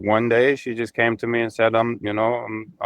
One day she just came to me and said, I'm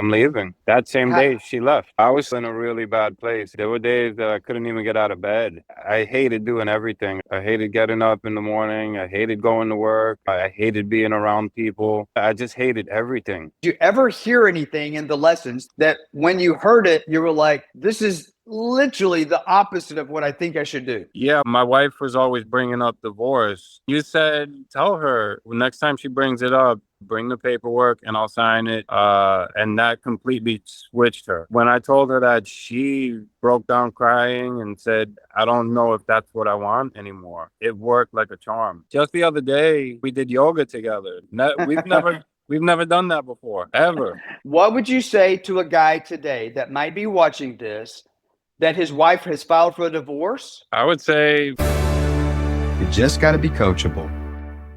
leaving. That same How, day she left. I was in a really bad place. There were days that I couldn't even get out of bed. I hated doing everything. I hated getting up in the morning. I hated going to work. I hated being around people. I just hated everything. did you ever hear anything in the lessons that when you heard it, you were like, this is literally the opposite of what I think I should do? Yeah, my wife was always bringing up divorce. You said, tell her next time she brings it up, bring the paperwork and I'll sign it. And that completely switched her. When I told her that, she broke down crying and said, I don't know if that's what I want anymore. It worked like a charm. Just the other day, we did yoga together. We've never done that before, ever. What would you say to a guy today that might be watching this that his wife has filed for a divorce? I would say You just got to be coachable.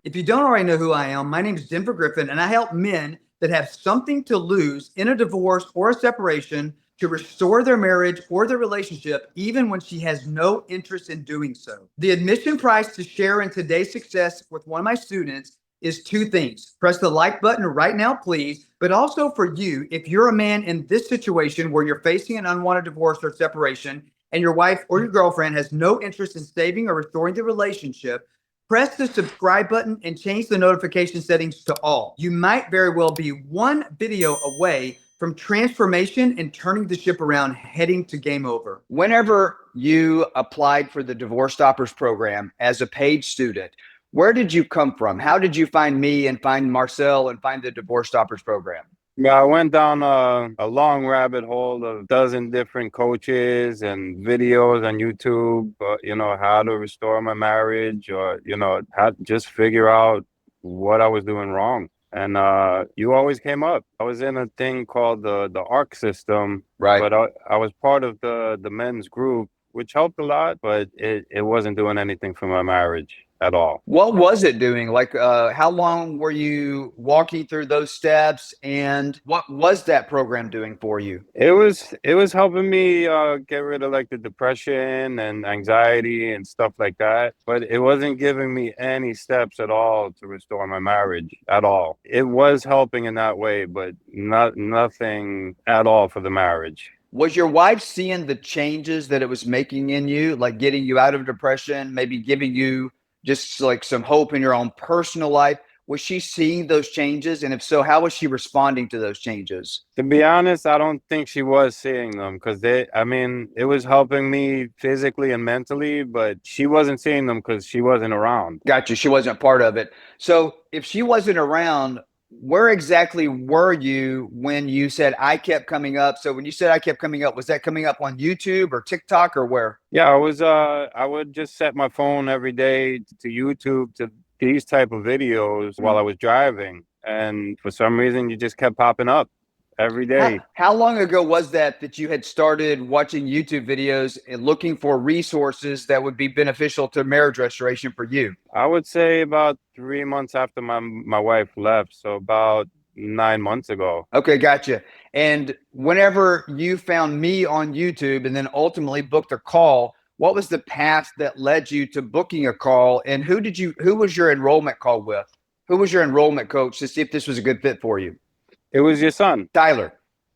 If you don't already know who I am, my name is Denver Griffin, and I help men that have something to lose in a divorce or a separation to restore their marriage or their relationship, even when she has no interest in doing so. The admission price to share in today's success with one of my students is two things. Press the like button right now, please. But also for you, if you're a man in this situation where you're facing an unwanted divorce or separation, and your wife or your girlfriend has no interest in saving or restoring the relationship, press the subscribe button and change the notification settings to all. You might very well be one video away from transformation and turning the ship around, heading to game over. Whenever you applied for the Divorce Stoppers program as a paid student, where did you come from? How did you find me and find Marcel and find the Divorce Stoppers program? Yeah, I went down a long rabbit hole of a dozen different coaches and videos on YouTube, how to restore my marriage or, how to just figure out what I was doing wrong. And you always came up. I was in a thing called the ARC system, Right. but I was part of the men's group, which helped a lot, but it wasn't doing anything for my marriage at all. What was it doing? Like, how long were you walking through those steps, and what was that program doing for you? It was helping me get rid of like the depression and anxiety and stuff like that, but it wasn't giving me any steps at all to restore my marriage at all. It was helping in that way, but nothing at all for the marriage. Was your wife seeing the changes that it was making in you, like getting you out of depression, maybe giving you just like some hope in your own personal life? Was she seeing those changes? And if so, how was she responding to those changes? To be honest, I don't think she was seeing them because it was helping me physically and mentally, but she wasn't seeing them because she wasn't around. Gotcha. She wasn't part of it. So if she wasn't around, where exactly were you when you said I kept coming up? So when you said I kept coming up, was that coming up on YouTube or TikTok or where? Yeah, I would just set my phone every day to YouTube to these type of videos while I was driving. And for some reason, you just kept popping up every day. How long ago was that you had started watching YouTube videos and looking for resources that would be beneficial to marriage restoration for you? I would say about 3 months after my wife left, so about 9 months ago. Okay, gotcha. And whenever you found me on YouTube and then ultimately booked a call, what was the path that led you to booking a call? And who was your enrollment call with? Who was your enrollment coach to see if this was a good fit for you? It was your son. Tyler.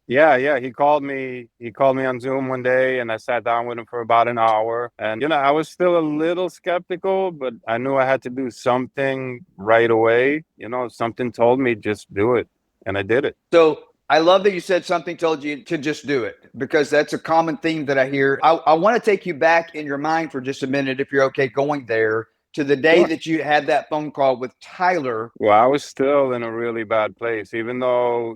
Yeah, yeah. He called me. He called me on Zoom one day, and I sat down with him for about an hour. And I was still a little skeptical, but I knew I had to do something right away. Something told me just do it, and I did it. So I love that you said something told you to just do it, because that's a common theme that I hear. I want to take you back in your mind for just a minute, if you're okay going there, to the day that you had that phone call with Tyler. Well, I was still in a really bad place, even though,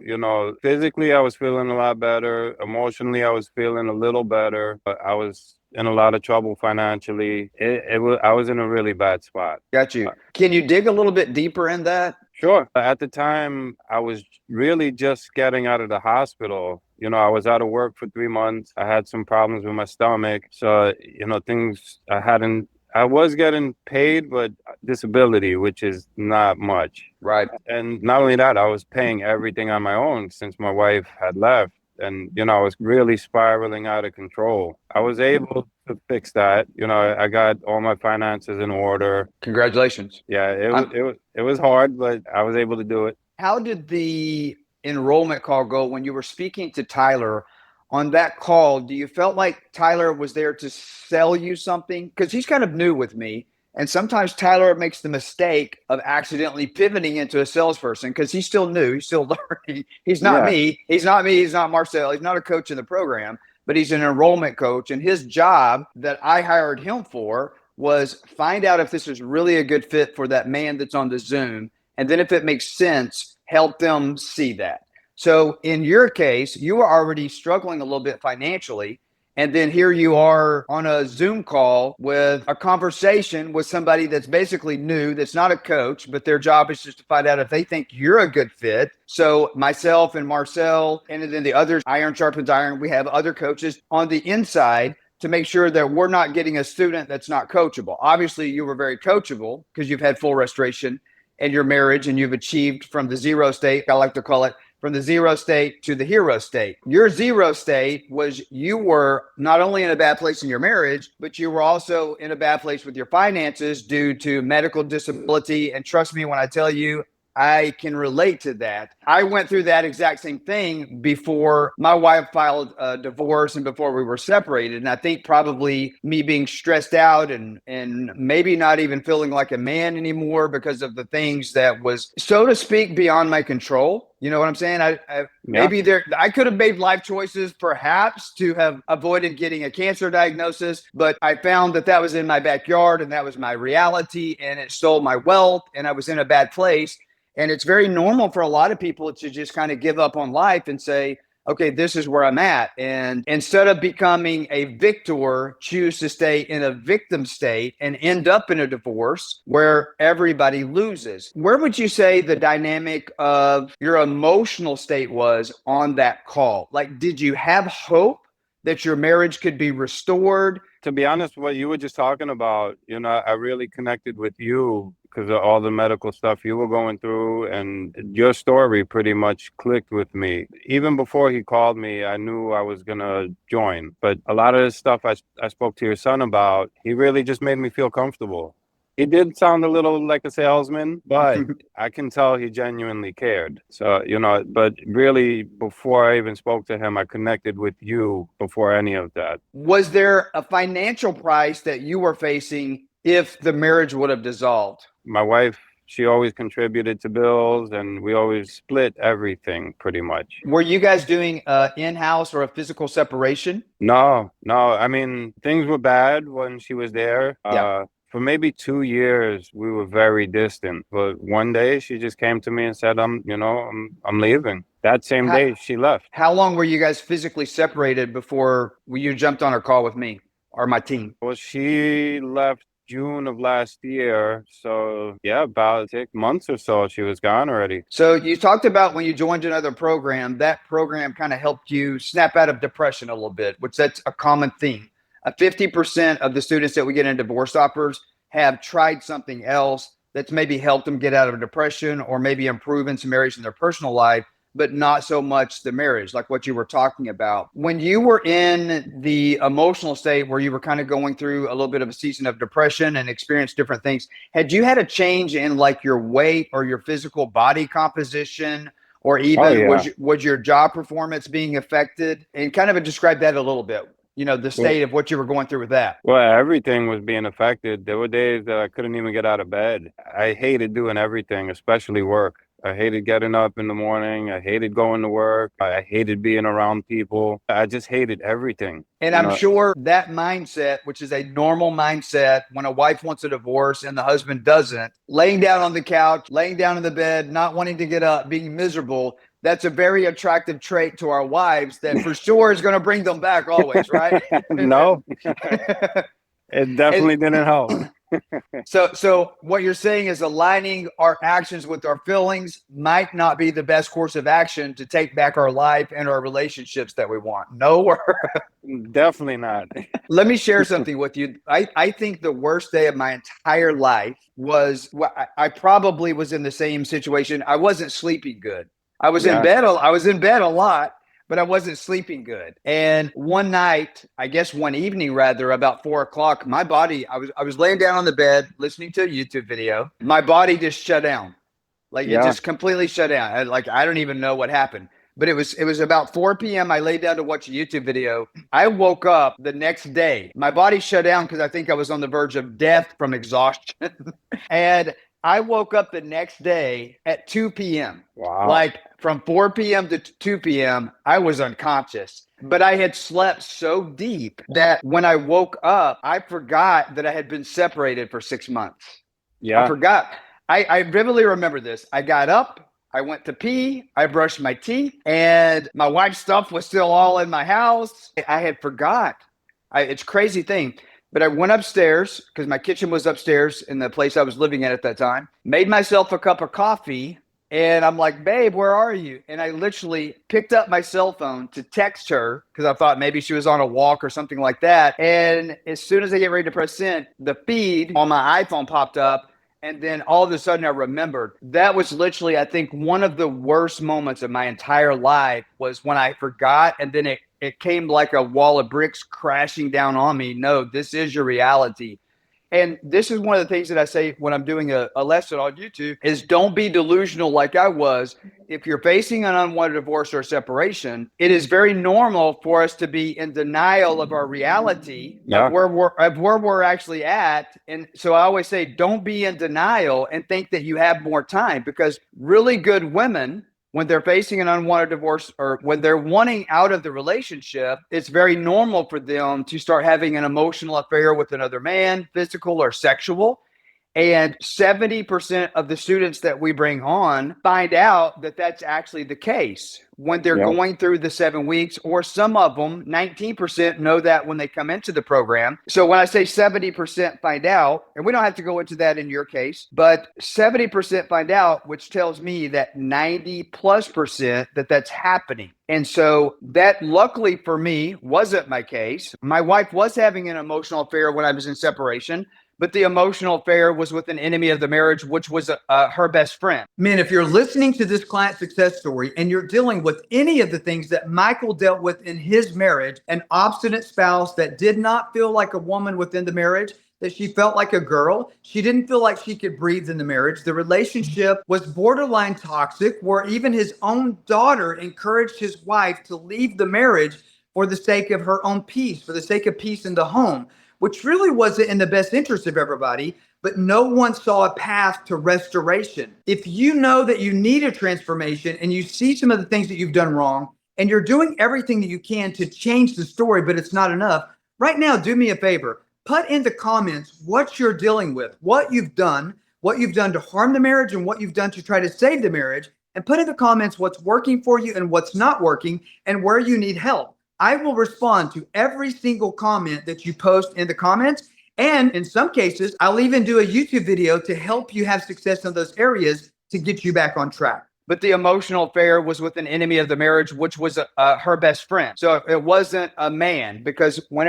physically I was feeling a lot better. Emotionally, I was feeling a little better, but I was in a lot of trouble financially. I was in a really bad spot. Got you. Can you dig a little bit deeper in that? Sure. At the time, I was really just getting out of the hospital. I was out of work for 3 months. I had some problems with my stomach. So, I was getting paid, but disability, which is not much. Right. And not only that, I was paying everything on my own since my wife had left. And, I was really spiraling out of control. I was able to fix that. I got all my finances in order. Congratulations. Yeah, it was hard, but I was able to do it. How did the enrollment call go when you were speaking to Tyler on that call? Do you felt like Tyler was there to sell you something? Because he's kind of new with me. And sometimes Tyler makes the mistake of accidentally pivoting into a salesperson because he's still new. He's still learning. He's not Yeah. me. He's not me. He's not Marcel. He's not a coach in the program, but he's an enrollment coach. And his job that I hired him for was find out if this is really a good fit for that man that's on the Zoom. And then if it makes sense, help them see that. So in your case, you were already struggling a little bit financially. And then here you are on a Zoom call with a conversation with somebody that's basically new, that's not a coach, but their job is just to find out if they think you're a good fit. So myself and Marcel, and then the others, iron sharpens iron, we have other coaches on the inside to make sure that we're not getting a student that's not coachable. Obviously, you were very coachable because you've had full restoration in your marriage and you've achieved from the zero state, I like to call it, from the zero state to the hero state. Your zero state was you were not only in a bad place in your marriage, but you were also in a bad place with your finances due to medical disability. And trust me when I tell you, I can relate to that. I went through that exact same thing before my wife filed a divorce and before we were separated. And I think probably me being stressed out and maybe not even feeling like a man anymore because of the things that was, so to speak, beyond my control. You know what I'm saying? Maybe I could have made life choices perhaps to have avoided getting a cancer diagnosis, but I found that was in my backyard and that was my reality and it stole my wealth and I was in a bad place. And it's very normal for a lot of people to just kind of give up on life and say, okay, this is where I'm at. And instead of becoming a victor, choose to stay in a victim state and end up in a divorce where everybody loses. Where would you say the dynamic of your emotional state was on that call? Like, did you have hope that your marriage could be restored? To be honest, what you were just talking about, I really connected with you because of all the medical stuff you were going through, and your story pretty much clicked with me. Even before he called me, I knew I was going to join. But a lot of the stuff I spoke to your son about, he really just made me feel comfortable. He did sound a little like a salesman, but I can tell he genuinely cared. So, but really, before I even spoke to him, I connected with you before any of that. Was there a financial price that you were facing if the marriage would have dissolved? My wife, she always contributed to bills and we always split everything pretty much. Were you guys doing in-house or a physical separation? No. I mean, things were bad when she was there. Yeah. For maybe 2 years, we were very distant. But one day she just came to me and said, I'm leaving. That same day she left. How long were you guys physically separated before you jumped on a call with me or my team? Well, she left June of last year. So yeah, about 6 months or so, she was gone already. So you talked about when you joined another program, that program kind of helped you snap out of depression a little bit, which that's a common theme. 50% of the students that we get in divorce offers have tried something else that's maybe helped them get out of depression or maybe improving some areas in their personal life, but not so much the marriage, like what you were talking about. When you were in the emotional state where you were kind of going through a little bit of a season of depression and experienced different things, had you had a change in like your weight or your physical body composition, or even was your job performance being affected? And kind of describe that a little bit. The state of what you were going through with that. Well, everything was being affected. There were days that I couldn't even get out of bed. I hated doing everything, especially work. I hated getting up in the morning. I hated going to work. I hated being around people. I just hated everything. And I'm sure that mindset, which is a normal mindset when a wife wants a divorce and the husband doesn't, laying down on the couch, laying down in the bed, not wanting to get up, being miserable, that's a very attractive trait to our wives that for sure is going to bring them back always, right? No, it definitely didn't help. So what you're saying is aligning our actions with our feelings might not be the best course of action to take back our life and our relationships that we want. No, definitely not. Let me share something with you. I think the worst day of my entire life was, I probably was in the same situation. I wasn't sleeping good. I was in bed a lot, but I wasn't sleeping good. And one night, I guess one evening rather, about 4 o'clock, my body, I was laying down on the bed listening to a YouTube video. My body just shut down. Like it Yeah. just completely shut down. I don't even know what happened. But it was about 4 p.m. I laid down to watch a YouTube video. I woke up the next day. My body shut down because I think I was on the verge of death from exhaustion. And I woke up the next day at 2 p.m. Wow. Like from 4 p.m. to 2 p.m., I was unconscious. But I had slept so deep that when I woke up, I forgot that I had been separated for 6 months. Yeah. I forgot. I vividly remember this. I got up, I went to pee, I brushed my teeth, and my wife's stuff was still all in my house. I had forgot. It's a crazy thing. But I went upstairs because my kitchen was upstairs in the place I was living at that time, made myself a cup of coffee, and I'm like, babe, where are you? And I literally picked up my cell phone to text her because I thought maybe she was on a walk or something like that. And as soon as I get ready to press send, the feed on my iPhone popped up. And then all of a sudden I remembered that was literally, I think, one of the worst moments of my entire life was when I forgot. And then it came like a wall of bricks crashing down on me. No, this is your reality. And this is one of the things that I say when I'm doing a lesson on YouTube is don't be delusional like I was. If you're facing an unwanted divorce or separation, it is very normal for us to be in denial of our reality of where we're actually at. And so I always say, don't be in denial and think that you have more time, because really good women, when they're facing an unwanted divorce or when they're wanting out of the relationship, it's very normal for them to start having an emotional affair with another man, physical or sexual. And 70% of the students that we bring on find out that that's actually the case when they're going through the 7 weeks, or some of them, 19% know that when they come into the program. So when I say 70% find out, and we don't have to go into that in your case, but 70% find out, which tells me that 90+% that's happening. And so that, luckily for me, wasn't my case. My wife was having an emotional affair when I was in separation, but the emotional affair was with an enemy of the marriage, which was her best friend. Men, if you're listening to this client success story and you're dealing with any of the things that Michael dealt with in his marriage, an obstinate spouse that did not feel like a woman within the marriage, that she felt like a girl, she didn't feel like she could breathe in the marriage. The relationship was borderline toxic, where even his own daughter encouraged his wife to leave the marriage for the sake of her own peace, for the sake of peace in the home, which really wasn't in the best interest of everybody, but no one saw a path to restoration. If you know that you need a transformation and you see some of the things that you've done wrong, and you're doing everything that you can to change the story, but it's not enough, right now, do me a favor. Put in the comments what you're dealing with, what you've done to harm the marriage, and what you've done to try to save the marriage, and put in the comments what's working for you and what's not working and where you need help. I will respond to every single comment that you post in the comments. And in some cases, I'll even do a YouTube video to help you have success in those areas to get you back on track. But the emotional affair was with an enemy of the marriage, which was her best friend. So it wasn't a man, because when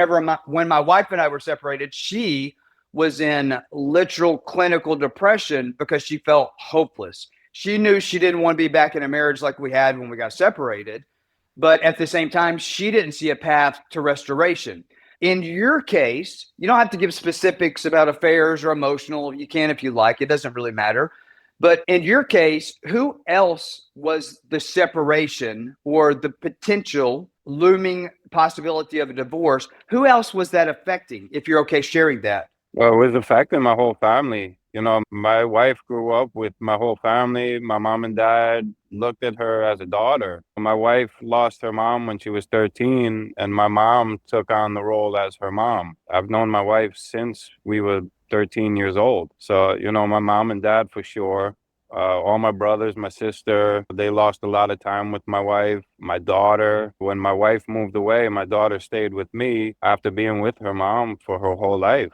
my wife and I were separated, she was in literal clinical depression because she felt hopeless. She knew she didn't want to be back in a marriage like we had when we got separated. But at the same time, she didn't see a path to restoration. In your case, you don't have to give specifics about affairs or emotional. You can if you like. It doesn't really matter. But in your case, who else was the separation or the potential looming possibility of a divorce? Who else was that affecting, if you're okay sharing that? Well, it was affecting my whole family. You know, my wife grew up with my whole family. My mom and dad looked at her as a daughter. My wife lost her mom when she was 13, and my mom took on the role as her mom. I've known my wife since we were 13 years old. So, you know, my mom and dad for sure. All my brothers, my sister, they lost a lot of time with my wife. My daughter, when my wife moved away, my daughter stayed with me after being with her mom for her whole life.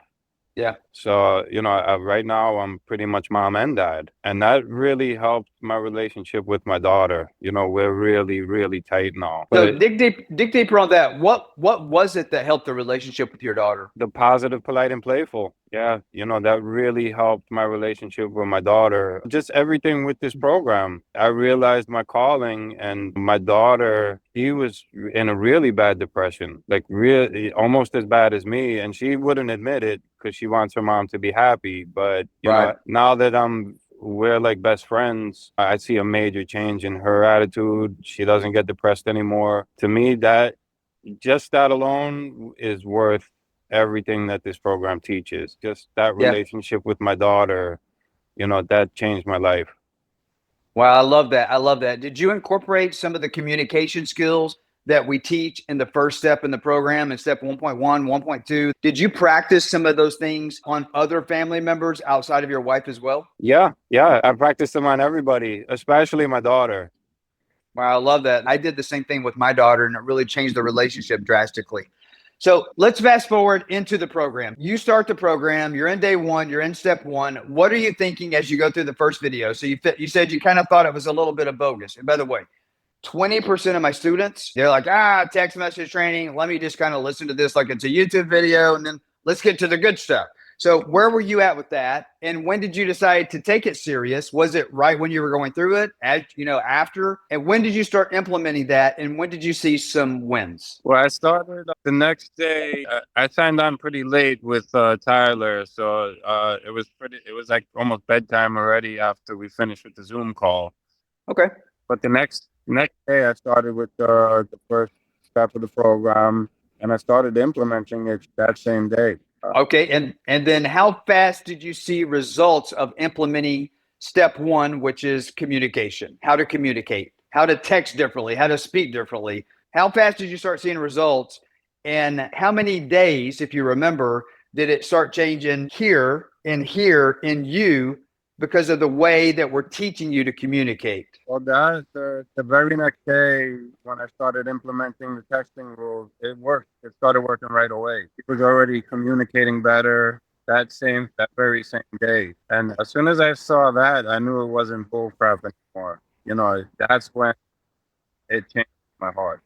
Yeah. So, you know, right now I'm pretty much mom and dad. And that really helped my relationship with my daughter. You know, we're really, really tight now. So dig deeper on that. What was it that helped the relationship with your daughter? The positive, polite, and playful. Yeah, you know, that really helped my relationship with my daughter. Just everything with this program. I realized my calling, and my daughter, she was in a really bad depression, like really almost as bad as me. And she wouldn't admit it because she wants her mom to be happy. But, you know, now that I'm we're like best friends, I see a major change in her attitude. She doesn't get depressed anymore. To me, that alone is worth everything that this program teaches. Just that Yeah. relationship with my daughter, that changed my life. Wow, I love that. I love that. Did you incorporate some of the communication skills that we teach in the first step in the program in step 1.1, 1.2? Did you practice some of those things on other family members outside of your wife as well? Yeah, I practice them on everybody, especially my daughter. Wow, I love that. I did the same thing with my daughter, and it really changed the relationship drastically. So let's fast forward into the program. You start the program, you're in day one, you're in step one. What are you thinking as you go through the first video? So you said you kind of thought it was a little bit of bogus. And by the way, 20% of my students, they're like, text message training. Let me just kind of listen to this like it's a YouTube video, and then let's get to the good stuff. So where were you at with that? And when did you decide to take it serious? Was it right when you were going through it, after? And when did you start implementing that? And when did you see some wins? Well, I started the next day. I signed on pretty late with Tyler, so it was like almost bedtime already after we finished with the Zoom call. Okay. But the next day, I started with the first step of the program, and I started implementing it that same day. Okay. And then how fast did you see results of implementing step one, which is communication, how to communicate, how to text differently, how to speak differently? How fast did you start seeing results? And how many days, if you remember, did it start changing here in you because of the way that we're teaching you to communicate? Well, the very next day when I started implementing the texting rules, it worked. It started working right away. He was already communicating better that very same day. And as soon as I saw that, I knew it wasn't bull crap anymore. That's when it changed my heart.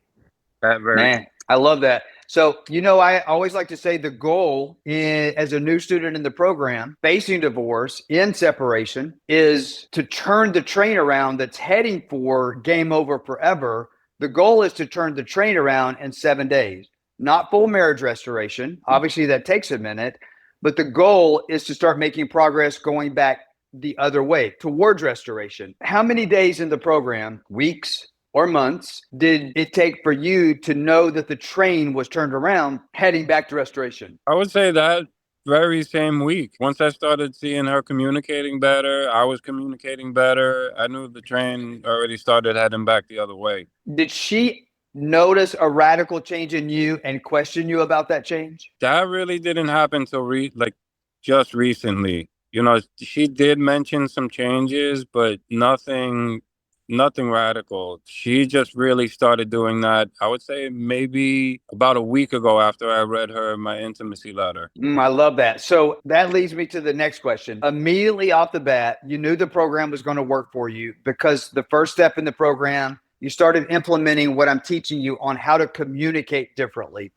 Man, I love that. So, I always like to say the goal as a new student in the program facing divorce in separation is to turn the train around that's heading for game over forever. The goal is to turn the train around in 7 days, not full marriage restoration. Obviously, that takes a minute, but the goal is to start making progress going back the other way towards restoration. How many days in the program, weeks, or months did it take for you to know that the train was turned around heading back to restoration? I would say that very same week. Once I started seeing her communicating better, I was communicating better. I knew the train already started heading back the other way. Did she notice a radical change in you and question you about that change? That really didn't happen till just recently. She did mention some changes, but nothing radical. She just really started doing that, I would say maybe about a week ago after I read her my intimacy letter. I love that. So that leads me to the next question. Immediately off the bat, you knew the program was going to work for you because the first step in the program, you started implementing what I'm teaching you on how to communicate differently.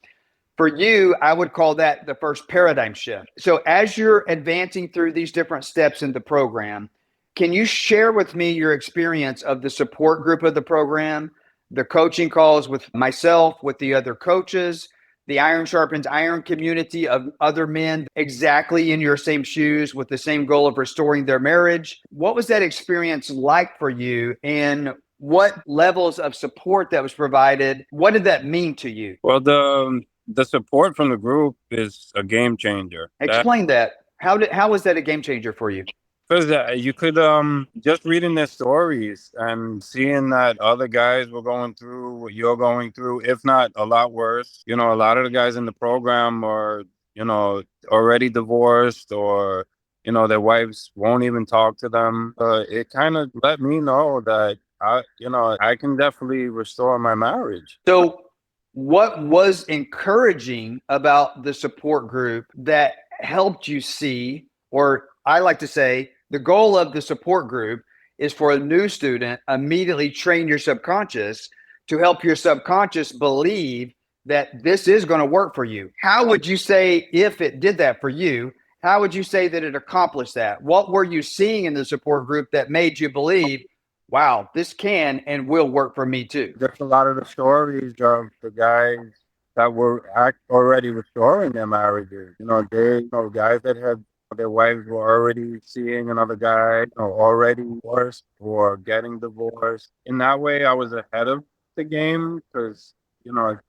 For you, I would call that the first paradigm shift. So as you're advancing through these different steps in the program, can you share with me your experience of the support group of the program, the coaching calls with myself, with the other coaches, the Iron Sharpens Iron community of other men exactly in your same shoes with the same goal of restoring their marriage? What was that experience like for you? And what levels of support that was provided? What did that mean to you? Well, the support from the group is a game changer. Explain that. How was that a game changer for you? Because you could just reading their stories and seeing that other guys were going through what you're going through, if not a lot worse. A lot of the guys in the program are already divorced, or their wives won't even talk to them. It kind of let me know that I can definitely restore my marriage. So what was encouraging about the support group that helped you see, or I like to say, the goal of the support group is for a new student immediately train your subconscious to help your subconscious believe that this is going to work for you. How would you say, if it did that for you, how would you say that it accomplished that? What were you seeing in the support group that made you believe, wow, this can and will work for me too? Just a lot of the stories of the guys that were already restoring their marriages. Guys that had Their wives were already seeing another guy or already divorced or getting divorced. In that way, I was ahead of the game because,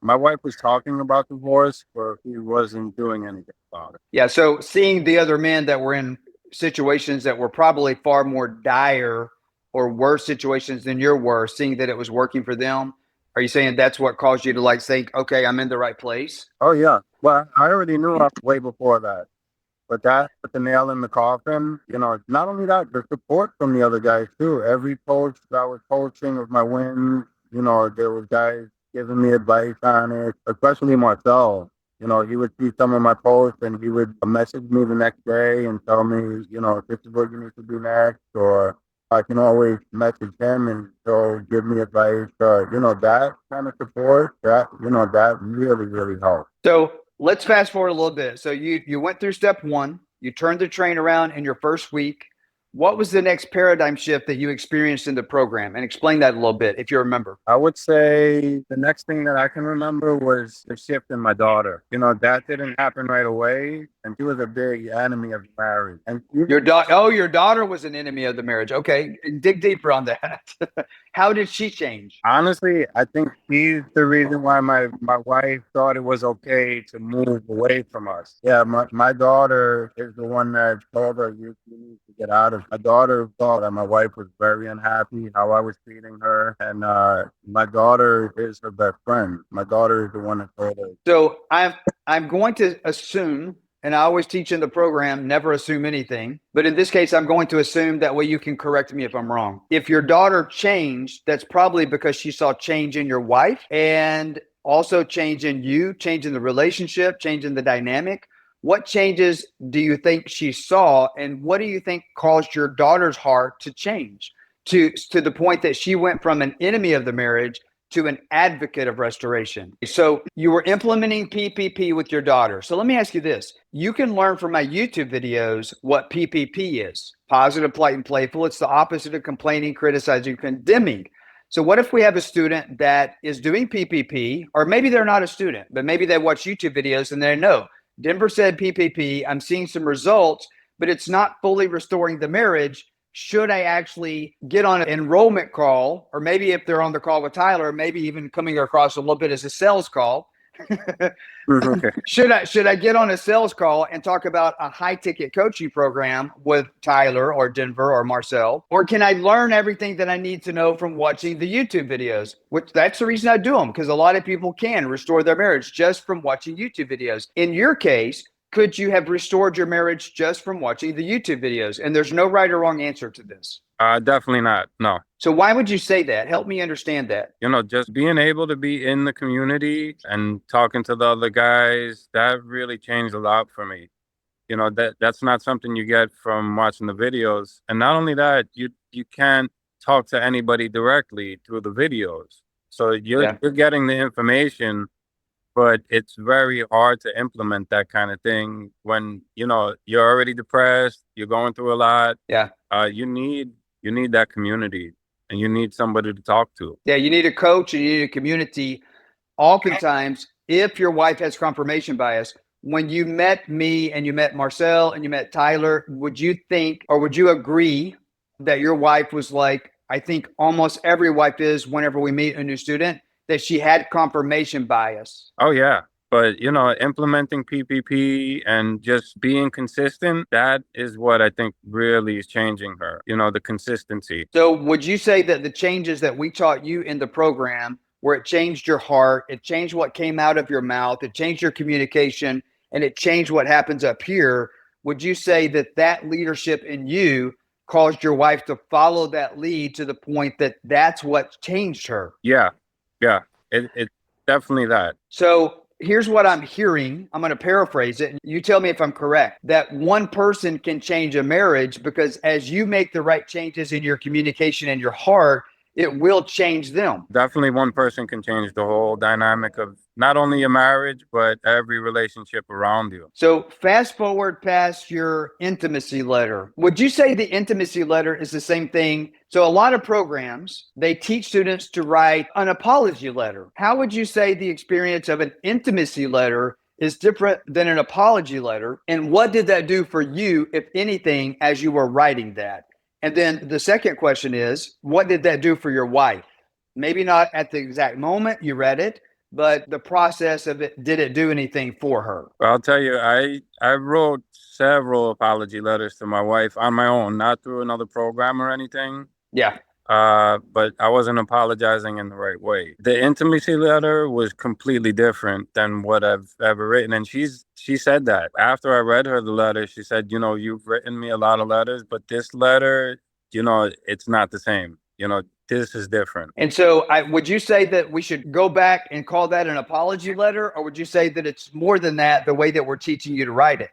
my wife was talking about divorce, but he wasn't doing anything about it. Yeah. So seeing the other men that were in situations that were probably far more dire or worse situations than your were, seeing that it was working for them, are you saying that's what caused you to like think, okay, I'm in the right place? Oh, yeah. Well, I already knew way before that. But that put the nail in the coffin. Not only that, the support from the other guys too. Every post that I was posting of my wins, there was guys giving me advice on it, especially Marcel. He would see some of my posts and he would message me the next day and tell me, this is what you need to do next, or I can always message him and he'll give me advice. That kind of support, that really, really helped. So let's fast forward a little bit. So you went through step one, you turned the train around in your first week. What was the next paradigm shift that you experienced in the program? And explain that a little bit if you remember. I would say the next thing that I can remember was the shift in my daughter. That didn't happen right away, and she was a big enemy of marriage. And your daughter was an enemy of the marriage. Okay, dig deeper on that. How did she change? honestly, I think she's the reason why my wife thought it was okay to move away from us. Yeah, my daughter is the one that told her you need to get out of. My daughter thought that my wife was very unhappy how I was treating her, and my daughter is her best friend. My daughter is the one that told her. So I'm going to assume, and I always teach in the program, never assume anything. But in this case, I'm going to assume that way you can correct me if I'm wrong. If your daughter changed, that's probably because she saw change in your wife and also change in you, change in the relationship, change in the dynamic. What changes do you think she saw, and what do you think caused your daughter's heart to change to the point that she went from an enemy of the marriage to an advocate of restoration? So you were implementing PPP with your daughter. So let me ask you this. You can learn from my YouTube videos what PPP is. Positive, polite, and playful. It's the opposite of complaining, criticizing, condemning. So what if we have a student that is doing PPP, or maybe they're not a student, but maybe they watch YouTube videos and they know, Denver said PPP, I'm seeing some results, but it's not fully restoring the marriage. Should I actually get on an enrollment call, or maybe if they're on the call with Tyler, maybe even coming across a little bit as a sales call? Okay. Should I get on a sales call and talk about a high ticket coaching program with Tyler or Denver or Marcel? Or can I learn everything that I need to know from watching the YouTube videos? Which that's the reason I do them, because a lot of people can restore their marriage just from watching YouTube videos. In your case, could you have restored your marriage just from watching the YouTube videos? And there's no right or wrong answer to this. Definitely not. No. So why would you say that? Help me understand that. Just being able to be in the community and talking to the other guys, that really changed a lot for me. That's not something you get from watching the videos. And not only that, you can't talk to anybody directly through the videos. So you're getting the information, but it's very hard to implement that kind of thing when, you're already depressed, you're going through a lot. Yeah. You need that community. And you need somebody to talk to. Yeah, you need a coach and you need a community. Oftentimes, if your wife has confirmation bias, when you met me and you met Marcel and you met Tyler, would you think, or would you agree that your wife was like, I think almost every wife is whenever we meet a new student, that she had confirmation bias? Oh, yeah. But, implementing PPP and just being consistent, that is what I think really is changing her, the consistency. So would you say that the changes that we taught you in the program, where it changed your heart, it changed what came out of your mouth, it changed your communication, and it changed what happens up here, would you say that that leadership in you caused your wife to follow that lead to the point that that's what changed her? Yeah. It's definitely that. So here's what I'm hearing. I'm going to paraphrase it. You tell me if I'm correct. That one person can change a marriage because as you make the right changes in your communication and your heart, it will change them. Definitely one person can change the whole dynamic of not only your marriage, but every relationship around you. So fast forward past your intimacy letter. Would you say the intimacy letter is the same thing? So a lot of programs, they teach students to write an apology letter. How would you say the experience of an intimacy letter is different than an apology letter? And what did that do for you, if anything, as you were writing that? And then the second question is, what did that do for your wife? Maybe not at the exact moment you read it, but the process of it, did it do anything for her? Well, I'll tell you, I wrote several apology letters to my wife on my own, not through another program or anything. Yeah. But I wasn't apologizing in the right way. The intimacy letter was completely different than what I've ever written. And she said that. After I read her the letter, she said, you've written me a lot of letters, but this letter, it's not the same. This is different. And so would you say that we should go back and call that an apology letter? Or would you say that it's more than that, the way that we're teaching you to write it?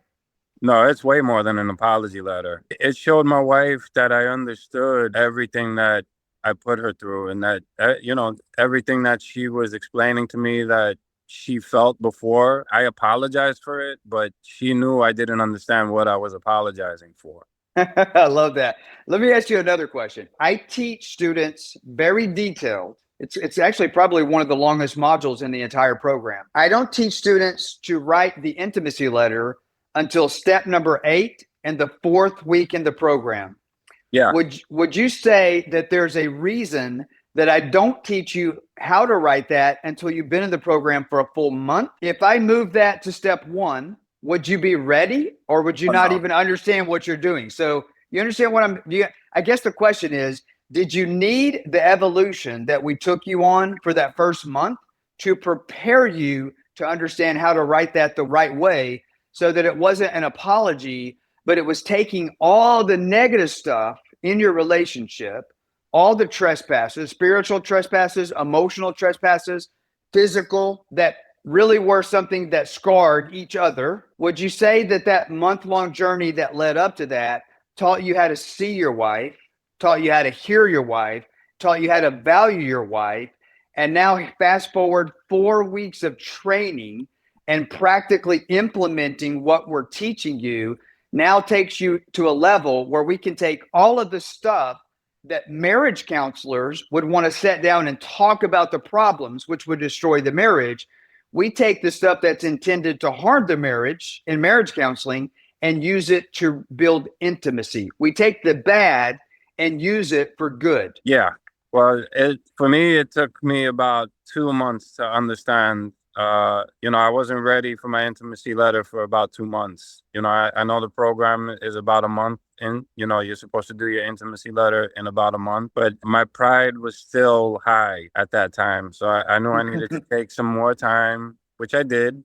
No, it's way more than an apology letter. It showed my wife that I understood everything that I put her through, and that, everything that she was explaining to me that she felt before. I apologized for it, but she knew I didn't understand what I was apologizing for. I love that. Let me ask you another question. I teach students very detailed. It's actually probably one of the longest modules in the entire program. I don't teach students to write the intimacy letter until step number 8 and the 4th week in the program. Yeah. Would you say that there's a reason that I don't teach you how to write that until you've been in the program for a full month? If I move that to step 1, would you be ready, or would you not even understand what you're doing? So you understand what I guess the question is, did you need the evolution that we took you on for that first month to prepare you to understand how to write that the right way, so that it wasn't an apology, but it was taking all the negative stuff in your relationship, all the trespasses, spiritual trespasses, emotional trespasses, physical, that really were something that scarred each other? Would you say that that month-long journey that led up to that taught you how to see your wife, taught you how to hear your wife, taught you how to value your wife, and now fast forward 4 weeks of training and practically implementing what we're teaching you now takes you to a level where we can take all of the stuff that marriage counselors would want to sit down and talk about the problems, which would destroy the marriage. We take the stuff that's intended to harm the marriage in marriage counseling and use it to build intimacy. We take the bad and use it for good. Yeah. Well, for me, it took me about 2 months to understand. I wasn't ready for my intimacy letter for about 2 months. I know the program is about a month in. You're supposed to do your intimacy letter in about a month, but my pride was still high at that time. So I knew I needed to take some more time, which I did.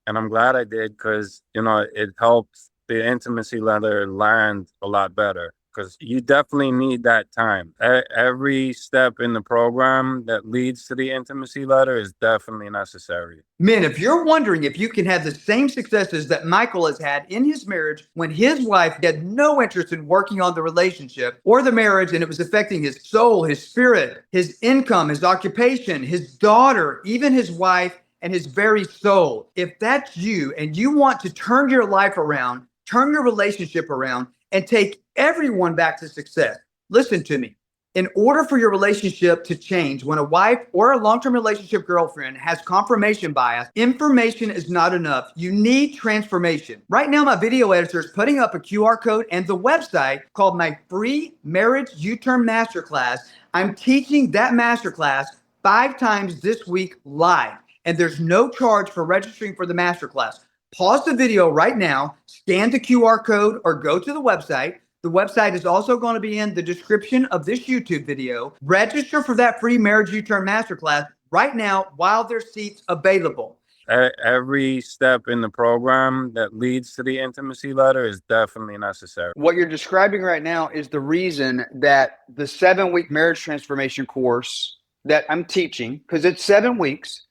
And I'm glad I did, because, it helped the intimacy letter land a lot better. Because you definitely need that time. Every step in the program that leads to the intimacy letter is definitely necessary. Men, if you're wondering if you can have the same successes that Michael has had in his marriage when his wife had no interest in working on the relationship or the marriage, and it was affecting his soul, his spirit, his income, his occupation, his daughter, even his wife, and his very soul. If that's you and you want to turn your life around, turn your relationship around, and take everyone back to success, listen to me. In order for your relationship to change, when a wife or a long-term relationship girlfriend has confirmation bias, information is not enough. You need transformation. Right now, my video editor is putting up a QR code and the website called my free Marriage U-Turn Masterclass. I'm teaching that masterclass 5 times this week live, and there's no charge for registering for the masterclass. Pause the video right now, scan the QR code, or go to the website. The website is also going to be in the description of this YouTube video. Register for that free Marriage U-Turn Masterclass right now while there's seats available. Every step in the program that leads to the intimacy letter is definitely necessary. What you're describing right now is the reason that the 7-week marriage transformation course that I'm teaching, because it's 7 weeks,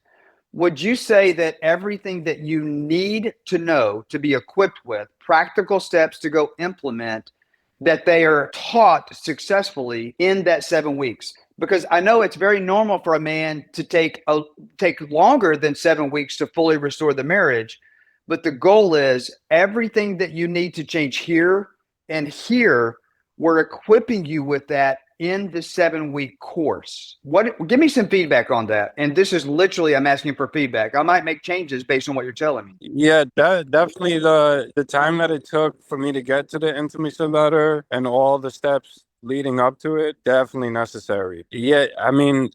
would you say that everything that you need to know to be equipped with, practical steps to go implement, that they are taught successfully in that 7 weeks? Because I know it's very normal for a man to take longer than 7 weeks to fully restore the marriage. But the goal is everything that you need to change here and here, we're equipping you with that in the 7-week course? Give me some feedback on that. And this is literally, I'm asking for feedback. I might make changes based on what you're telling me. Yeah, definitely the time that it took for me to get to the intimacy letter and all the steps leading up to it, definitely necessary. Yeah, I mean,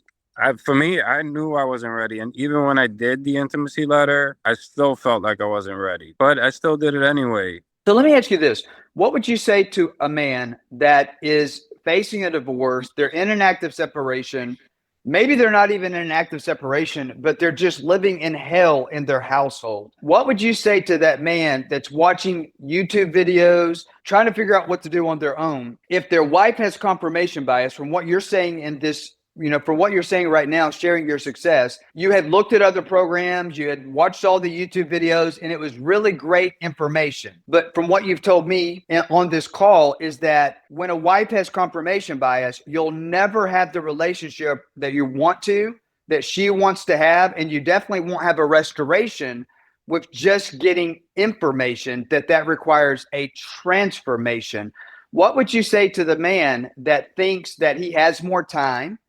for me, I knew I wasn't ready. And even when I did the intimacy letter, I still felt like I wasn't ready, but I still did it anyway. So let me ask you this. What would you say to a man that is facing a divorce? They're in an active separation. Maybe they're not even in an active separation, but they're just living in hell in their household. What would you say to that man that's watching YouTube videos, trying to figure out what to do on their own? If their wife has confirmation bias from what you're saying in this, from what you're saying right now, sharing your success, you had looked at other programs, you had watched all the YouTube videos, and it was really great information. But from what you've told me on this call is that when a wife has confirmation bias, you'll never have the relationship that you want to, that she wants to have, and you definitely won't have a restoration with just getting information that requires a transformation. What would you say to the man that thinks that he has more time,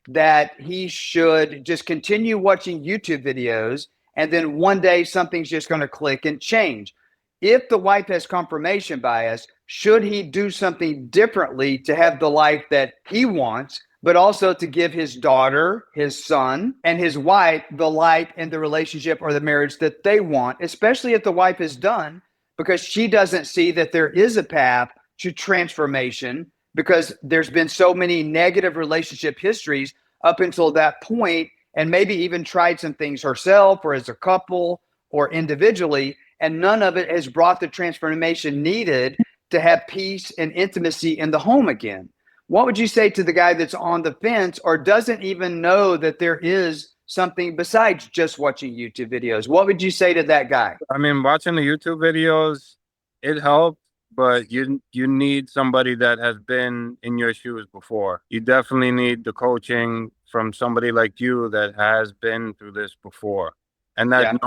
that he should just continue watching YouTube videos, and then one day something's just going to click and change? If the wife has confirmation bias, should he do something differently to have the life that he wants, but also to give his daughter, his son, and his wife the life and the relationship or the marriage that they want, especially if the wife is done, because she doesn't see that there is a path to transformation, because there's been so many negative relationship histories up until that point, and maybe even tried some things herself or as a couple or individually, and none of it has brought the transformation needed to have peace and intimacy in the home again. What would you say to the guy that's on the fence or doesn't even know that there is something besides just watching YouTube videos? What would you say to that guy? I mean, watching the YouTube videos, it helped, but you need somebody that has been in your shoes before. You definitely need the coaching from somebody like you that has been through this before, and that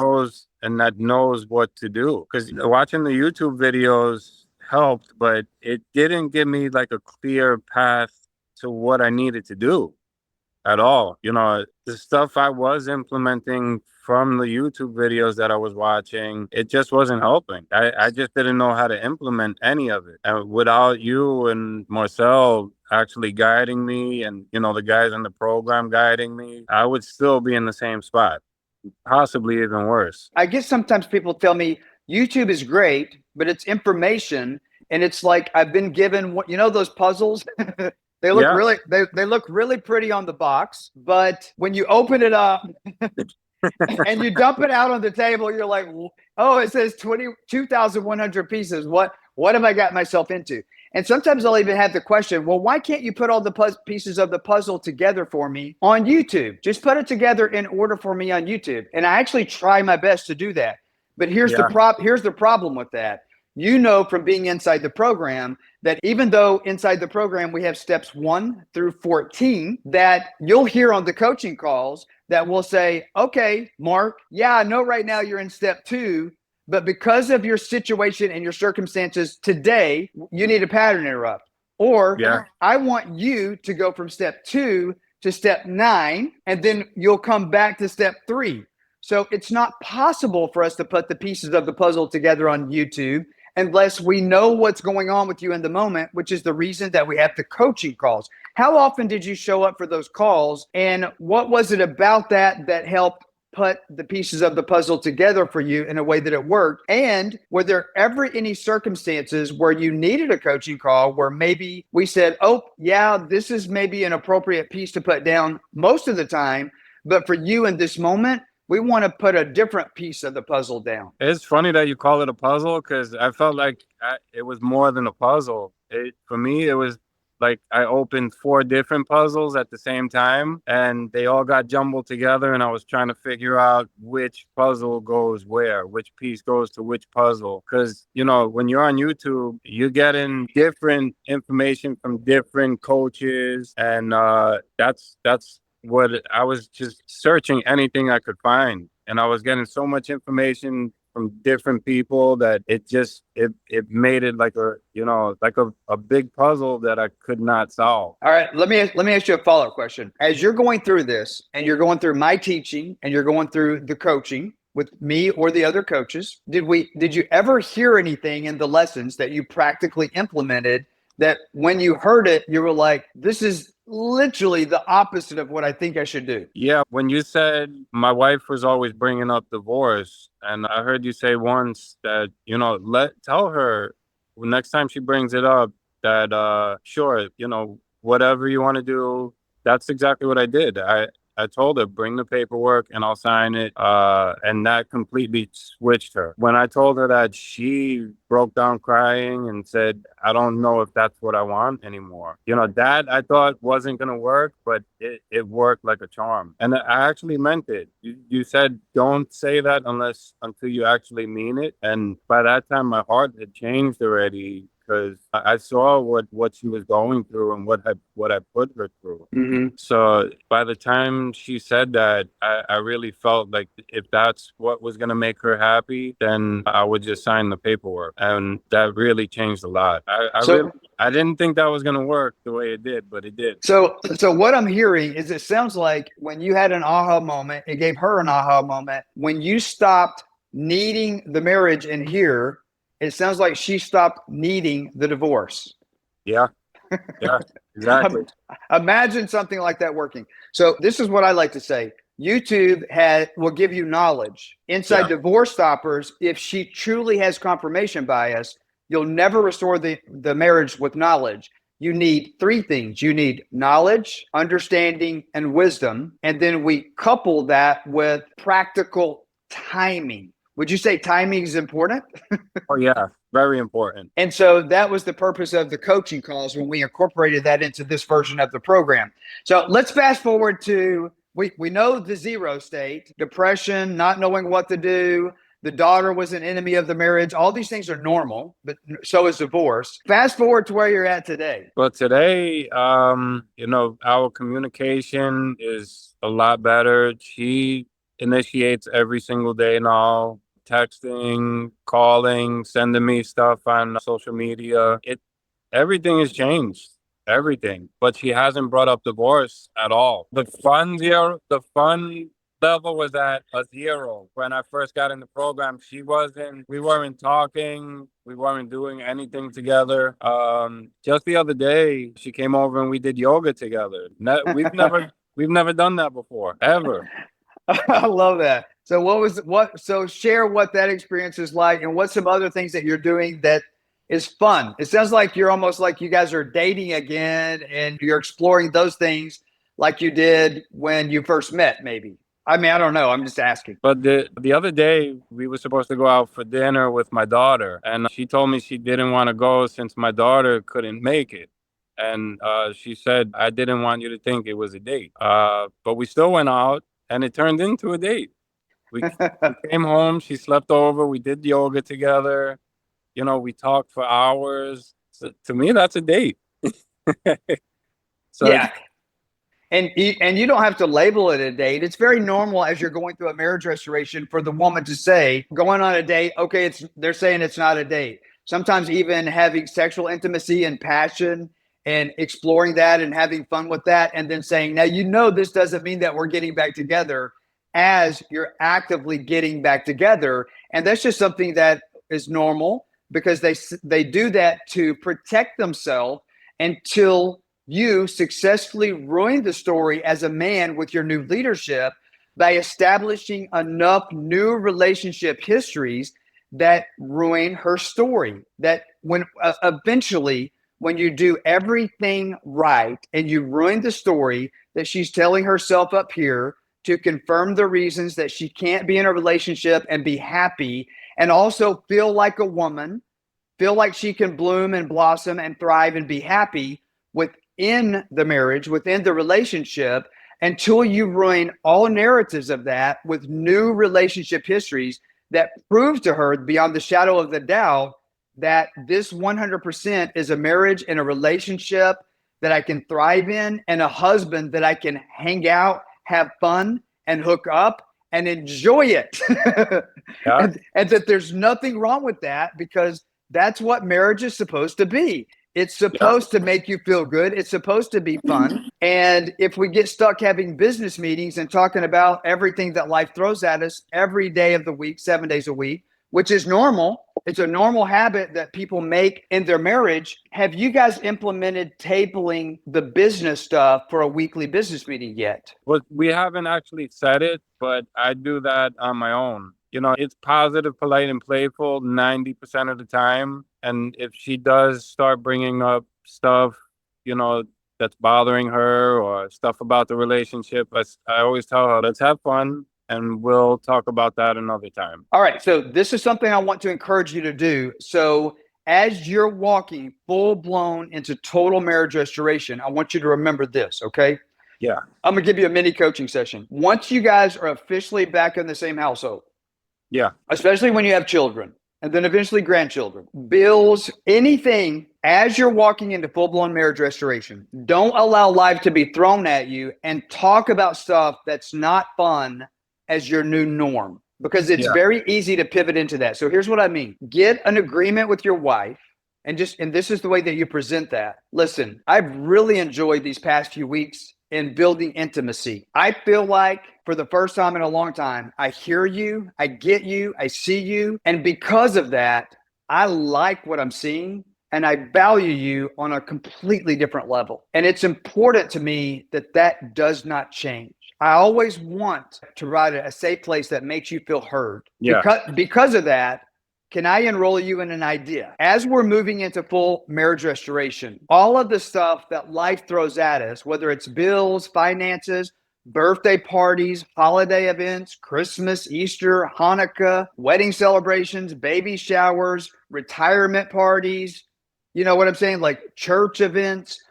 knows what to do. Because watching the YouTube videos helped, but it didn't give me like a clear path to what I needed to do at all. The stuff I was implementing from the YouTube videos that I was watching, it just wasn't helping. I just didn't know how to implement any of it. And without you and Marcel actually guiding me and, the guys in the program guiding me, I would still be in the same spot, possibly even worse. I guess sometimes people tell me YouTube is great, but it's information. And it's like, I've been given those puzzles. They look they look really pretty on the box, but when you open it up and you dump it out on the table, you're like, oh, it says 22,100 pieces. What have I got myself into? And sometimes I'll even have the question, well, why can't you put all the pieces of the puzzle together for me on YouTube? Just put it together in order for me on YouTube. And I actually try my best to do that. But here's the problem with that. From being inside the program that even though inside the program we have steps 1 through 14, that you'll hear on the coaching calls that will say, okay, Mark, I know right now you're in step 2, but because of your situation and your circumstances today, you need a pattern interrupt. Or I want you to go from step 2 to step 9, and then you'll come back to step 3. So it's not possible for us to put the pieces of the puzzle together on YouTube unless we know what's going on with you in the moment, which is the reason that we have the coaching calls. How often did you show up for those calls? And what was it about that helped put the pieces of the puzzle together for you in a way that it worked? And were there ever any circumstances where you needed a coaching call where maybe we said, oh, this is maybe an appropriate piece to put down most of the time, but for you in this moment, we want to put a different piece of the puzzle down? It's funny that you call it a puzzle, because I felt like it was more than a puzzle. For me, it was like I opened 4 different puzzles at the same time, and they all got jumbled together, and I was trying to figure out which puzzle goes where, which piece goes to which puzzle. Because, when you're on YouTube, you're getting different information from different coaches, and that's what I was just searching anything I could find. And I was getting so much information from different people that it made it like a big puzzle that I could not solve. All right, let me ask you a follow-up question. As you're going through this and you're going through my teaching and you're going through the coaching with me or the other coaches, did you ever hear anything in the lessons that you practically implemented that when you heard it, you were like, this is literally the opposite of what I think I should do? Yeah, when you said my wife was always bringing up divorce, and I heard you say once that, tell her next time she brings it up that, sure, whatever you want to do, that's exactly what I did. I told her, bring the paperwork and I'll sign it. And that completely switched her. When I told her that, she broke down crying and said, I don't know if that's what I want anymore. That I thought wasn't going to work, but it worked like a charm. And I actually meant it. You said, don't say that until you actually mean it. And by that time, my heart had changed already, because I saw what she was going through and what I put her through. Mm-hmm. So by the time she said that, I really felt like if that's what was going to make her happy, then I would just sign the paperwork. And that really changed a lot. I didn't think that was going to work the way it did, but it did. So what I'm hearing is it sounds like when you had an aha moment, it gave her an aha moment. When you stopped needing the marriage in here, it sounds like she stopped needing the divorce. Yeah. Yeah, exactly. Imagine something like that working. So this is what I like to say. YouTube will give you knowledge. Inside Divorce Stoppers, if she truly has confirmation bias, you'll never restore the marriage with knowledge. You need three things. You need knowledge, understanding, and wisdom. And then we couple that with practical timing. Would you say timing is important? Oh, yeah. Very important. And so that was the purpose of the coaching calls when we incorporated that into this version of the program. So let's fast forward to, we know the zero state, depression, not knowing what to do. The daughter was an enemy of the marriage. All these things are normal, but so is divorce. Fast forward to where you're at today. Well, today, our communication is a lot better. She initiates every single day now. Texting, calling, sending me stuff on social media. Everything has changed. Everything. But she hasn't brought up divorce at all. The fun level was at a 0. When I first got in the program, we weren't talking, we weren't doing anything together. Just the other day, she came over and we did yoga together. We've never done that before, ever. I love that. So share what that experience is like and what some other things that you're doing that is fun. It sounds like you're almost like you guys are dating again and you're exploring those things like you did when you first met, maybe. I mean, I don't know. I'm just asking. But the other day, we were supposed to go out for dinner with my daughter, and she told me she didn't want to go since my daughter couldn't make it. And she said, I didn't want you to think it was a date. But we still went out, and it turned into a date. We came home, she slept over, we did yoga together. We talked for hours. So, to me, that's a date. So, yeah. And you don't have to label it a date. It's very normal as you're going through a marriage restoration for the woman to say, going on a date, okay, they're saying it's not a date. Sometimes even having sexual intimacy and passion and exploring that and having fun with that, and then saying, now, this doesn't mean that we're getting back together, as you're actively getting back together. And that's just something that is normal, because they do that to protect themselves until you successfully ruin the story as a man with your new leadership by establishing enough new relationship histories that ruin her story. That when eventually, when you do everything right and you ruin the story that she's telling herself up here to confirm the reasons that she can't be in a relationship and be happy, and also feel like a woman, feel like she can bloom and blossom and thrive and be happy within the marriage, within the relationship, until you ruin all narratives of that with new relationship histories that prove to her beyond the shadow of the doubt that this 100% is a marriage and a relationship that I can thrive in, and a husband that I can hang out, have fun, and hook up, and enjoy it. Yeah. And that there's nothing wrong with that, because that's what marriage is supposed to be. It's supposed to make you feel good. It's supposed to be fun. And if we get stuck having business meetings and talking about everything that life throws at us every day of the week, 7 days a week, which is normal. It's a normal habit that people make in their marriage. Have you guys implemented tabling the business stuff for a weekly business meeting yet? Well, we haven't actually said it, but I do that on my own. You know, it's positive, polite, and playful 90% of the time. And if she does start bringing up stuff, you know, that's bothering her or stuff about the relationship, I always tell her, let's have fun and we'll talk about that another time. All right. So this is something I want to encourage you to do. So as you're walking full blown into total marriage restoration, I want you to remember this. Okay. Yeah. I'm going to give you a mini coaching session. Once you guys are officially back in the same household, Yeah. especially when you have children and then eventually grandchildren, bills, anything, as you're walking into full-blown marriage restoration, don't allow life to be thrown at you and talk about stuff that's not fun as your new norm, because it's very easy to pivot into that. So here's what I mean. Get an agreement with your wife, and this is the way that you present that. Listen, I've really enjoyed these past few weeks in building intimacy. I feel like for the first time in a long time, I hear you, I get you, I see you. And because of that, I like what I'm seeing and I value you on a completely different level. And it's important to me that that does not change. I always want to provide a safe place that makes you feel heard. Yeah. Because of that, can I enroll you in an idea? As we're moving into full marriage restoration, all of the stuff that life throws at us, whether it's bills, finances, birthday parties, holiday events, Christmas, Easter, Hanukkah, wedding celebrations, baby showers, retirement parties, you know what I'm saying? Like church events,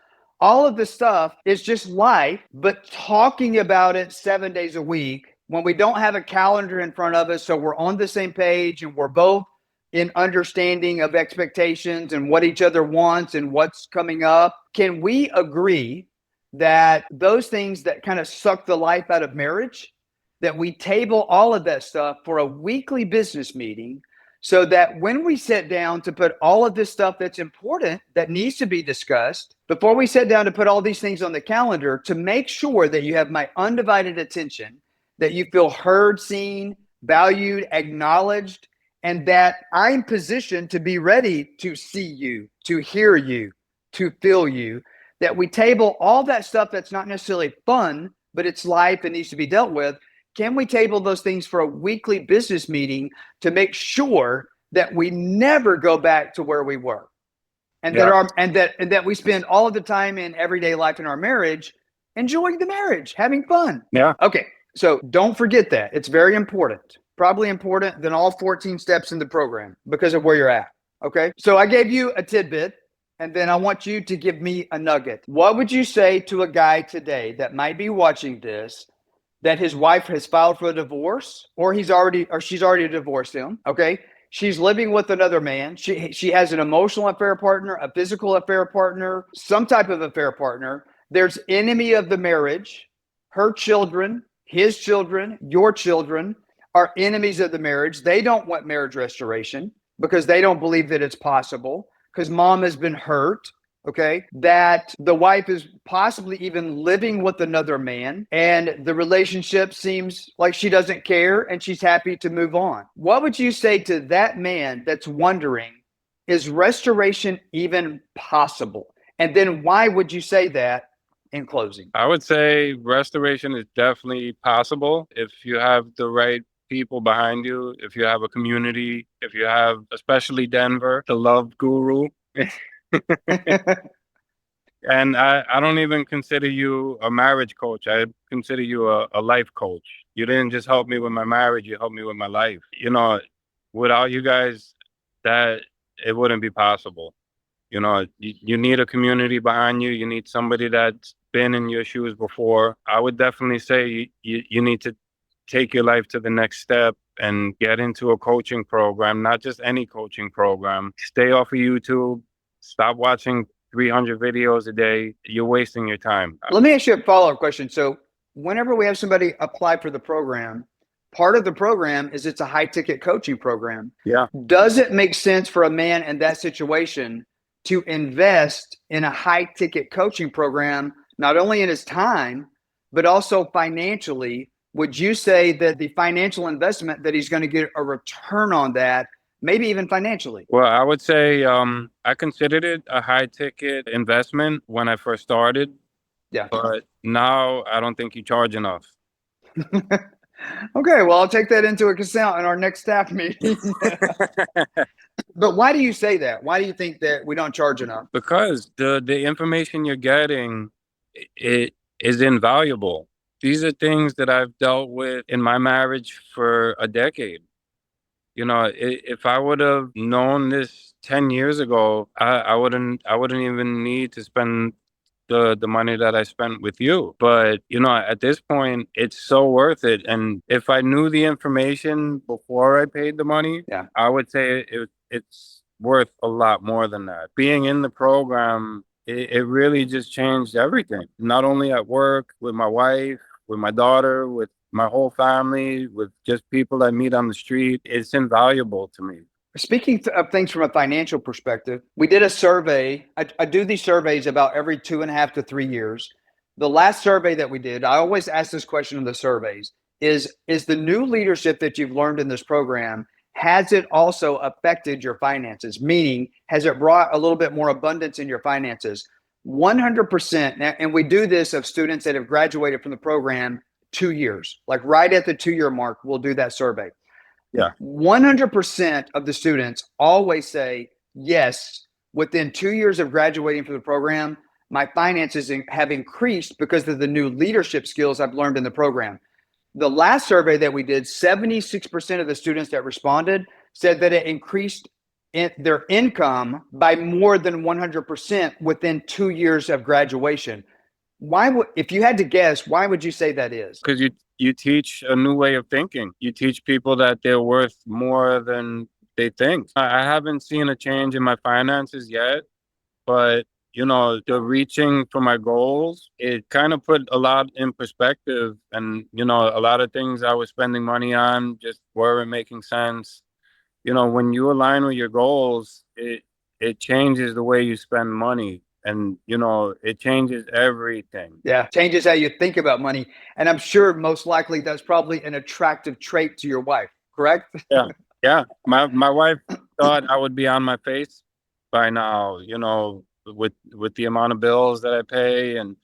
all of the stuff is just life, but talking about it 7 days a week when we don't have a calendar in front of us, so we're on the same page and we're both in understanding of expectations and what each other wants and what's coming up. Can we agree that those things that kind of suck the life out of marriage, that we table all of that stuff for a weekly business meeting, so that when we sit down to put all of this stuff that's important, that needs to be discussed, before we sit down to put all these things on the calendar, to make sure that you have my undivided attention, that you feel heard, seen, valued, acknowledged, and that I'm positioned to be ready to see you, to hear you, to feel you, that we table all that stuff that's not necessarily fun, but it's life and needs to be dealt with. Can we table those things for a weekly business meeting to make sure that we never go back to where we were? And that we spend all of the time in everyday life in our marriage enjoying the marriage, having fun. Yeah. Okay. So don't forget that. It's very important. Probably important than all 14 steps in the program because of where you're at. Okay. So I gave you a tidbit, and then I want you to give me a nugget. What would you say to a guy today that might be watching this, that his wife has filed for a divorce, or she's already divorced him? Okay. She's living with another man. She has an emotional affair partner, a physical affair partner, some type of affair partner. There's enemy of the marriage. Her children, his children, your children are enemies of the marriage. They don't want marriage restoration because they don't believe that it's possible, because mom has been hurt. Okay, that the wife is possibly even living with another man and the relationship seems like she doesn't care and she's happy to move on. What would you say to that man that's wondering, is restoration even possible? And then why would you say that in closing? I would say restoration is definitely possible if you have the right people behind you, if you have a community, if you have, especially Denver, the love guru. And I don't even consider you a marriage coach. I consider you a life coach. You didn't just help me with my marriage, you helped me with my life. You know, without you guys, that it wouldn't be possible. You know, you need a community behind you. You need somebody that's been in your shoes before. I would definitely say you need to take your life to the next step and get into a coaching program, not just any coaching program. Stay off of YouTube. Stop watching 300 videos a day. You're wasting your time. Let me ask you a follow-up question. So whenever we have somebody apply for the program, part of the program is it's a high ticket coaching program. Yeah. Does it make sense for a man in that situation to invest in a high ticket coaching program, not only in his time, but also financially? Would you say that the financial investment that he's going to get a return on that, maybe even financially? Well, I would say I considered it a high ticket investment when I first started, Yeah. but now I don't think you charge enough. Okay, well, I'll take that into account in our next staff meeting. But why do you say that? Why do you think that we don't charge enough? Because the information you're getting, it is invaluable. These are things that I've dealt with in my marriage for a decade. You know, if I would have known this 10 years ago, I wouldn't even need to spend the money that I spent with you. But, you know, at this point, it's so worth it. And if I knew the information before I paid the money, Yeah. I would say it's worth a lot more than that. Being in the program, it really just changed everything, not only at work, with my wife, with my daughter, with my whole family, with just people I meet on the street. It's invaluable to me. Speaking of things from a financial perspective, we did a survey. I do these surveys about every 2.5 to 3 years. The last survey that we did, I always ask this question in the surveys, is the new leadership that you've learned in this program, has it also affected your finances? Meaning, has it brought a little bit more abundance in your finances? 100%, and we do this of students that have graduated from the program 2 years, like right at the 2-year mark, we'll do that survey. Yeah. 100% of the students always say, yes, within 2 years of graduating from the program, my finances have increased because of the new leadership skills I've learned in the program. The last survey that we did, 76% of the students that responded said that it increased their income by more than 100% within 2 years of graduation. If you had to guess, why would you say that is? Because you teach a new way of thinking. You teach people that they're worth more than they think. I haven't seen a change in my finances yet, but you know, the reaching for my goals, it kind of put a lot in perspective. And, you know, a lot of things I was spending money on just weren't making sense. You know, when you align with your goals, it changes the way you spend money. And, you know, it changes everything. Yeah, changes how you think about money. And I'm sure most likely that's probably an attractive trait to your wife, correct? Yeah. Yeah. My wife thought I would be on my face by now, you know, with the amount of bills that I pay and,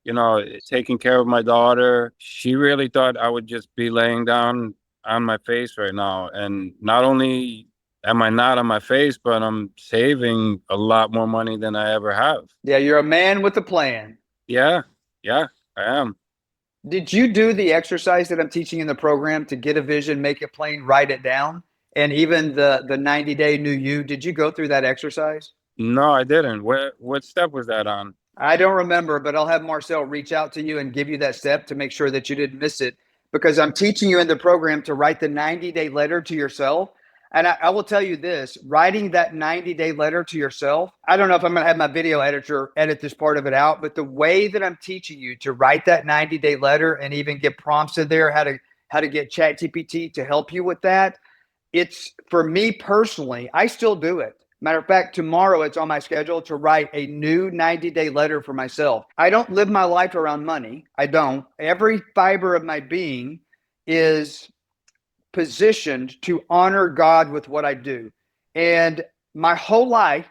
you know, taking care of my daughter. She really thought I would just be laying down on my face right now. And not only am I not on my face, but I'm saving a lot more money than I ever have. Yeah, you're a man with a plan. Yeah. Yeah, I am. Did you do the exercise that I'm teaching in the program to get a vision, make it plain, write it down? And even the 90-day new you, did you go through that exercise? No, I didn't. What step was that on? I don't remember, but I'll have Marcel reach out to you and give you that step to make sure that you didn't miss it, because I'm teaching you in the program to write the 90-day letter to yourself. And I will tell you this, writing that 90-day letter to yourself, I don't know if I'm going to have my video editor edit this part of it out, but the way that I'm teaching you to write that 90-day letter and even get prompts in there, how to get ChatGPT to help you with that, it's, for me personally, I still do it. Matter of fact, tomorrow it's on my schedule to write a new 90-day letter for myself. I don't live my life around money. I don't. Every fiber of my being is positioned to honor God with what I do. And my whole life,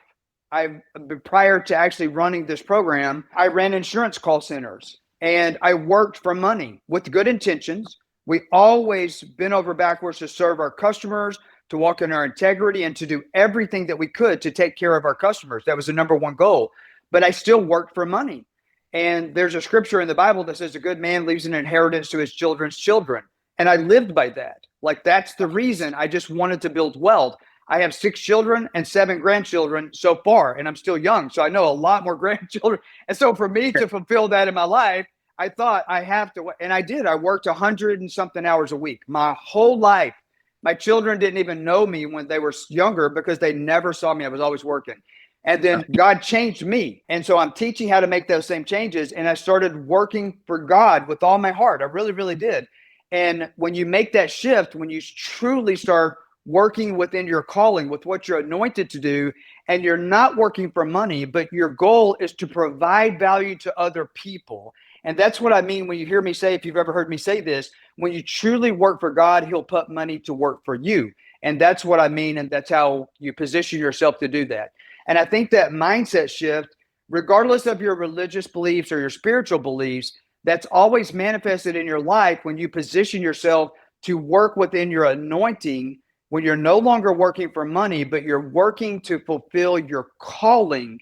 prior to actually running this program, I ran insurance call centers and I worked for money with good intentions. We always bent over backwards to serve our customers, to walk in our integrity, and to do everything that we could to take care of our customers. That was the number one goal. But I still worked for money. And there's a scripture in the Bible that says a good man leaves an inheritance to his children's children. And I lived by that. Like, that's the reason I just wanted to build wealth. I have 6 children and 7 grandchildren so far, and I'm still young. So I know a lot more grandchildren. And so for me to fulfill that in my life, I thought I have to, and I did. I worked 100 and something hours a week, my whole life. My children didn't even know me when they were younger because they never saw me. I was always working. And then God changed me. And so I'm teaching how to make those same changes. And I started working for God with all my heart. I really, really did. And when you make that shift, when you truly start working within your calling, with what you're anointed to do, and you're not working for money, but your goal is to provide value to other people. And that's what I mean when you hear me say, if you've ever heard me say this, when you truly work for God, he'll put money to work for you. And that's what I mean. And that's how you position yourself to do that. And I think that mindset shift, regardless of your religious beliefs or your spiritual beliefs, that's always manifested in your life when you position yourself to work within your anointing, when you're no longer working for money, but you're working to fulfill your calling.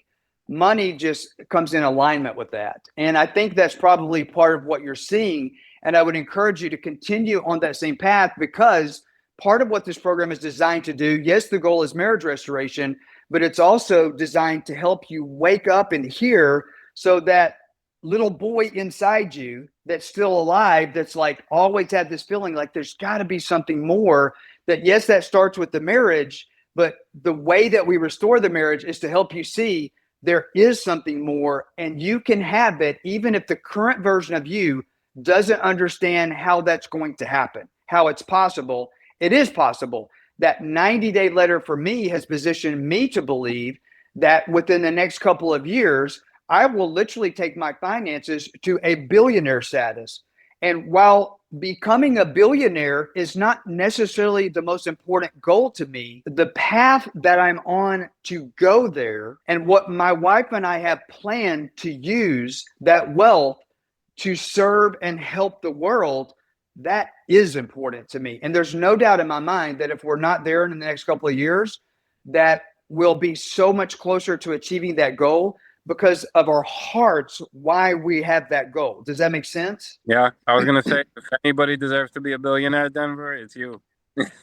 Money just comes in alignment with that. And I think that's probably part of what you're seeing. And I would encourage you to continue on that same path, because part of what this program is designed to do, yes, the goal is marriage restoration, but it's also designed to help you wake up and hear, so that little boy inside you that's still alive, that's like always had this feeling like there's got to be something more, that yes, that starts with the marriage, but the way that we restore the marriage is to help you see there is something more, and you can have it even if the current version of you doesn't understand how that's going to happen, how it's possible. It is possible. That 90-day letter for me has positioned me to believe that within the next couple of years, I will literally take my finances to a billionaire status. And while becoming a billionaire is not necessarily the most important goal to me, the path that I'm on to go there, and what my wife and I have planned to use that wealth to serve and help the world, that is important to me. And there's no doubt in my mind that if we're not there in the next couple of years, that we'll be so much closer to achieving that goal, because of our hearts, why we have that goal. Does that make sense? Yeah, I was going to say, if anybody deserves to be a billionaire, Denver, it's you.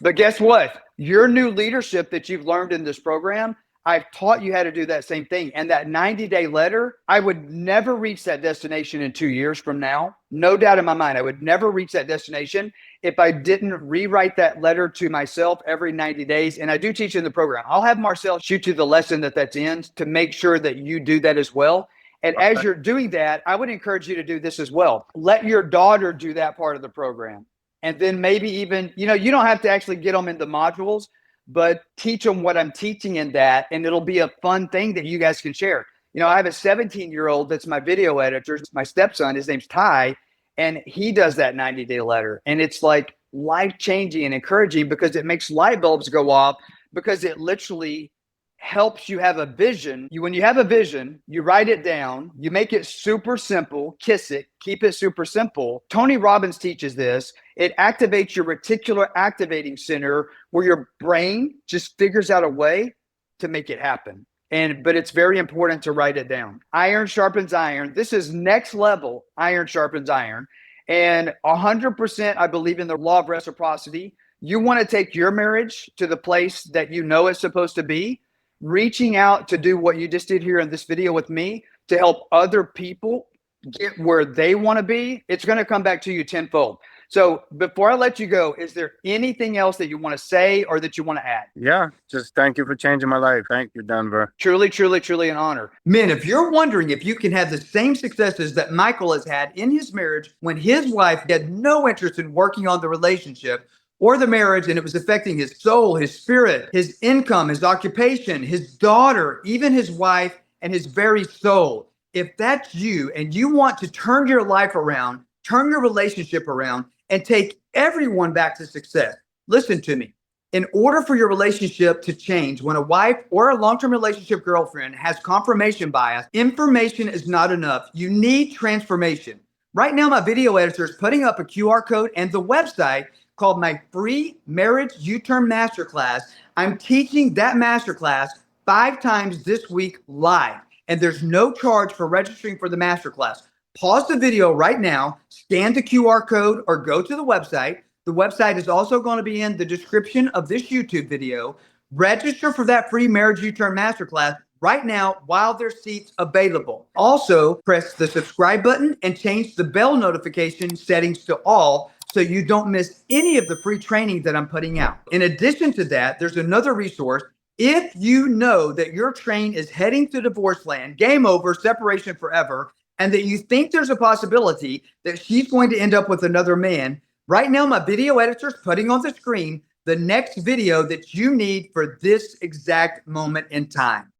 But guess what? Your new leadership that you've learned in this program, I've taught you how to do that same thing. And that 90-day letter, I would never reach that destination in 2 years from now. No doubt in my mind, I would never reach that destination if I didn't rewrite that letter to myself every 90 days. And I do teach in the program. I'll have Marcel shoot you the lesson that's in, to make sure that you do that as well. And as you're doing that, I would encourage you to do this as well. Let your daughter do that part of the program. And then maybe even, you don't have to actually get them into modules, but teach them what I'm teaching in that. And it'll be a fun thing that you guys can share. I have a 17-year-old that's my video editor. My stepson, his name's Ty, and he does that 90-day letter. And it's like life-changing and encouraging, because it makes light bulbs go off, because it literally helps you have a vision. When you have a vision, you write it down, you make it super simple, kiss it, keep it super simple. Tony Robbins teaches this. It activates your reticular activating center, where your brain just figures out a way to make it happen. But it's very important to write it down. Iron sharpens iron. This is next level. Iron sharpens iron. And 100%, I believe in the law of reciprocity. You want to take your marriage to the place that you know it's supposed to be. Reaching out to do what you just did here in this video with me, to help other people get where they want to be, it's going to come back to you tenfold. So before I let you go, is there anything else that you want to say or that you want to add? Yeah, just thank you for changing my life. Thank you, Denver. Truly, truly, truly an honor. Men, if you're wondering if you can have the same successes that Michael has had in his marriage, when his wife had no interest in working on the relationship or the marriage, and it was affecting his soul, his spirit, his income, his occupation, his daughter, even his wife, and his very soul. If that's you and you want to turn your life around, turn your relationship around, and take everyone back to success, listen to me. In order for your relationship to change, when a wife or a long-term relationship girlfriend has confirmation bias, information is not enough. You need transformation. Right now, my video editor is putting up a QR code and the website called my free Marriage U-Turn Masterclass. I'm teaching that masterclass 5 times this week live, and there's no charge for registering for the masterclass. Pause the video right now, scan the QR code, or go to the website. The website is also going to be in the description of this YouTube video. Register for that free Marriage U-Turn Masterclass right now while there's seats available. Also, press the subscribe button and change the bell notification settings to all, so you don't miss any of the free training that I'm putting out. In addition to that, there's another resource. If you know that your train is heading to divorce land, game over, separation forever, and that you think there's a possibility that she's going to end up with another man, Right now, my video editor is putting on the screen the next video that you need for this exact moment in time.